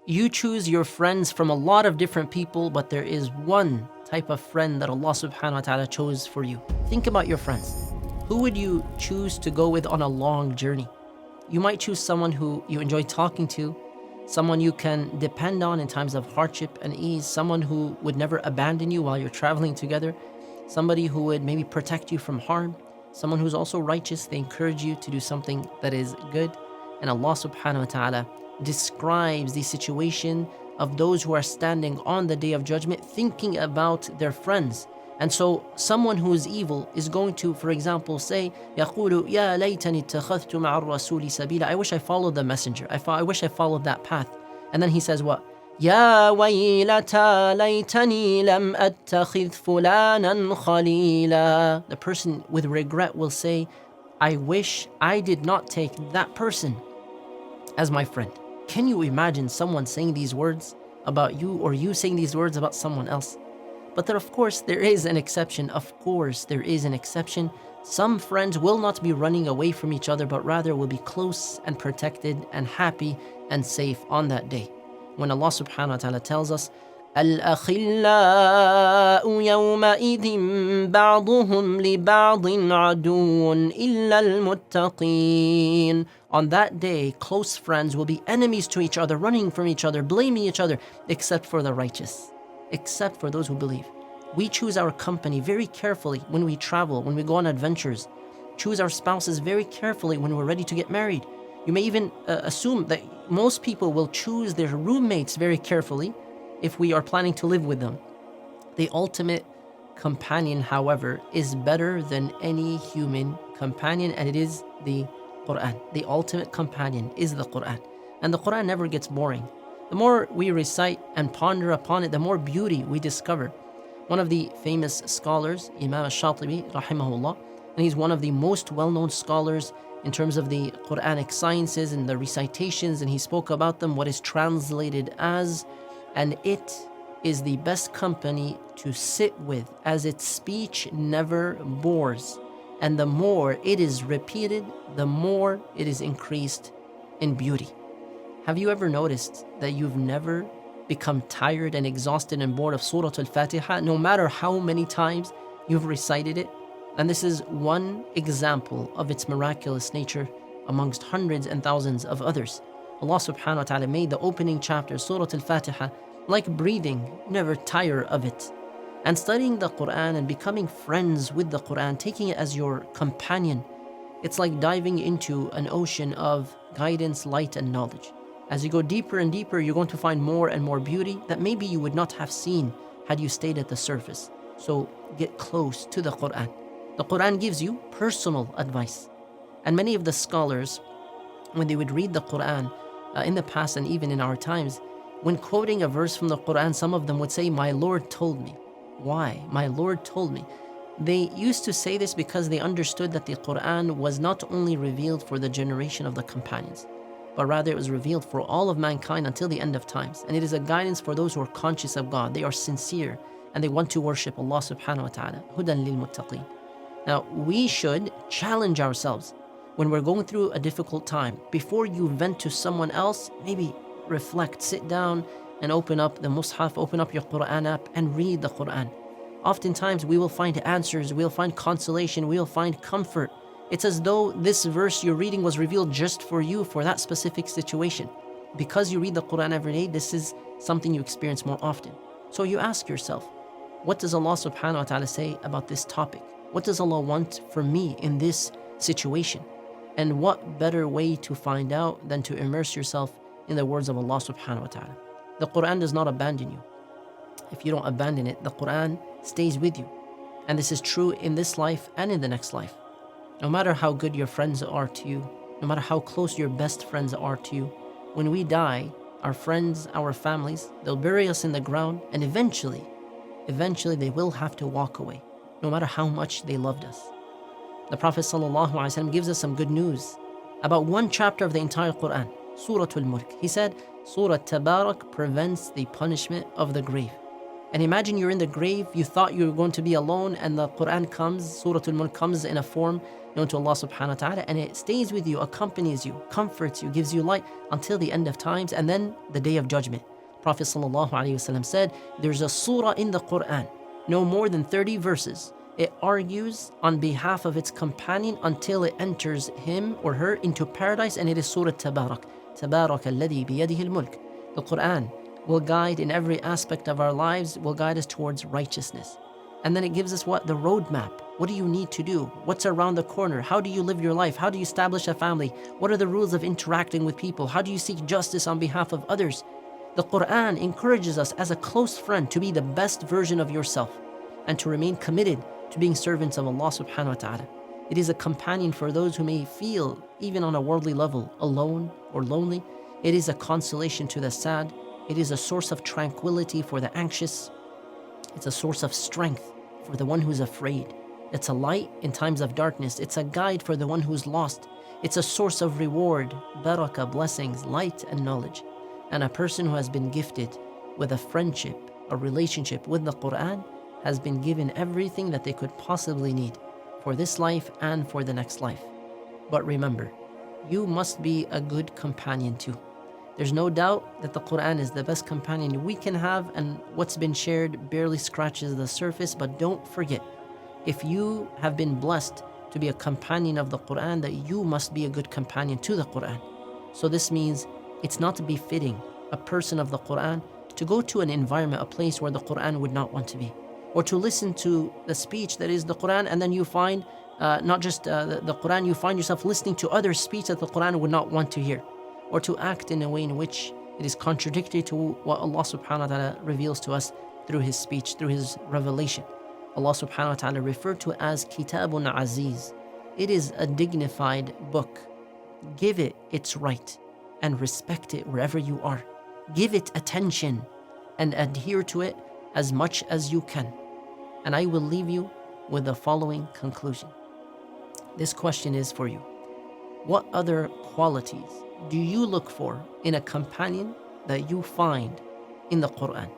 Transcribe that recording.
You choose your friends from a lot of different people, but there is one type of friend that Allah subhanahu wa ta'ala chose for you. Think about your friends. Who would you choose to go with on a long journey? You might choose someone who you enjoy talking to, someone you can depend on in times of hardship and ease, someone who would never abandon you while you're traveling together, somebody who would maybe protect you from harm, someone who's also righteous. They encourage you to do something that is good. And Allah subhanahu wa ta'ala describes the situation of those who are standing on the Day of Judgment thinking about their friends. And so someone who is evil is going to, for example, say, يَقُولُ يَا لَيْتَنِي اتَّخَذْتُ مَعَ الرَّسُولِ سَبِيلًا. I wish I followed the messenger. I wish I followed that path. And then he says what? يَا وَيْلَتَى لَيْتَنِي لَمْ أَتَّخِذْ فُلَانًا خَلِيلًا. The person with regret will say, I wish I did not take that person as my friend. Can you imagine someone saying these words about you, or you saying these words about someone else? But there, of course, there is an exception. Of course, there is an exception. Some friends will not be running away from each other, but rather will be close and protected and happy and safe on that day. When Allah subhanahu wa ta'ala tells us, الْأَخِلَّاءُ يَوْمَئِذٍ بَعْضُهُمْ لِبَعْضٍ عَدُوٌّ إِلَّا الْمُتَّقِينَ. On that day, close friends will be enemies to each other, running from each other, blaming each other, except for the righteous, except for those who believe. We choose our company very carefully when we travel, when we go on adventures. Choose our spouses very carefully when we're ready to get married. You may even assume that most people will choose their roommates very carefully if we are planning to live with them. The ultimate companion, however, is better than any human companion, and it is the Quran. The ultimate companion is the Quran. And the Quran never gets boring. The more we recite and ponder upon it, the more beauty we discover. One of the famous scholars, Imam al-Shatibi, rahimahullah, and he's one of the most well-known scholars in terms of the Quranic sciences and the recitations, and he spoke about them, what is translated as, and it is the best company to sit with, as its speech never bores. And the more it is repeated, the more it is increased in beauty. Have you ever noticed that you've never become tired and exhausted and bored of Surah Al-Fatiha, no matter how many times you've recited it? And this is one example of its miraculous nature amongst hundreds and thousands of others. Allah subhanahu wa ta'ala made the opening chapter, Surah Al-Fatiha, like breathing, never tire of it. And studying the Quran and becoming friends with the Quran, taking it as your companion, it's like diving into an ocean of guidance, light, and knowledge. As you go deeper and deeper, you're going to find more and more beauty that maybe you would not have seen had you stayed at the surface. So get close to the Quran. The Quran gives you personal advice. And many of the scholars, when they would read the Quran in the past and even in our times, when quoting a verse from the Quran, some of them would say, "My Lord told me." Why? My Lord told me. They used to say this because they understood that the Quran was not only revealed for the generation of the companions, but rather it was revealed for all of mankind until the end of times. And it is a guidance for those who are conscious of God. They are sincere and they want to worship Allah subhanahu wa ta'ala. Hudan lil muttaqeen. Now, we should challenge ourselves when we're going through a difficult time. Before you vent to someone else, maybe reflect, sit down and open up the Mus'haf, open up your Quran app and read the Quran. Oftentimes we will find answers, we'll find consolation, we'll find comfort. It's as though this verse you're reading was revealed just for you, for that specific situation. Because you read the Quran every day, this is something you experience more often. So you ask yourself, what does Allah subhanahu wa ta'ala say about this topic? What does Allah want from me in this situation? And what better way to find out than to immerse yourself in the words of Allah subhanahu wa ta'ala. The Quran does not abandon you. If you don't abandon it, the Quran stays with you. And this is true in this life and in the next life. No matter how good your friends are to you, no matter how close your best friends are to you, when we die, our friends, our families, they'll bury us in the ground, and eventually they will have to walk away, no matter how much they loved us. The Prophet ﷺ gives us some good news about one chapter of the entire Quran, Surah Al-Mulk. He said, Surah Tabarak prevents the punishment of the grave. And imagine you're in the grave, you thought you were going to be alone, and the Quran comes, Surah Al-Mulk comes in a form known to Allah subhanahu wa ta'ala, and it stays with you, accompanies you, comforts you, gives you light until the end of times, and then the day of judgment. Prophet sallallahu alaihi wasallam said, there's a surah in the Quran, no more than 30 verses. It argues on behalf of its companion until it enters him or her into paradise, and it is Surah Tabarak. Tabarak alladhi biyadihi al-mulk. The Quran will guide in every aspect of our lives, will guide us towards righteousness. And then it gives us what? The roadmap. What do you need to do? What's around the corner? How do you live your life? How do you establish a family? What are the rules of interacting with people? How do you seek justice on behalf of others? The Quran encourages us as a close friend to be the best version of yourself and to remain committed to being servants of Allah subhanahu wa ta'ala. It is a companion for those who may feel, even on a worldly level, alone or lonely. It is a consolation to the sad. It is a source of tranquility for the anxious. It's a source of strength for the one who's afraid. It's a light in times of darkness. It's a guide for the one who's lost. It's a source of reward, barakah, blessings, light, and knowledge. And a person who has been gifted with a friendship, a relationship with the Quran, has been given everything that they could possibly need for this life and for the next life. But remember, you must be a good companion too. There's no doubt that the Quran is the best companion we can have, and what's been shared barely scratches the surface. But don't forget, if you have been blessed to be a companion of the Quran, that you must be a good companion to the Quran. So this means it's not befitting a person of the Quran to go to an environment, a place where the Quran would not want to be, or to listen to the speech that is the Quran, and then you find not just the Quran, you find yourself listening to other speech that the Quran would not want to hear, or to act in a way in which it is contradictory to what Allah subhanahu wa ta'ala reveals to us through His speech, through His revelation. Allah subhanahu wa ta'ala referred to as Kitabun Aziz. It is a dignified book. Give it its right and respect it wherever you are. Give it attention and adhere to it as much as you can. And I will leave you with the following conclusion. This question is for you. What other qualities do you look for in a companion that you find in the Quran?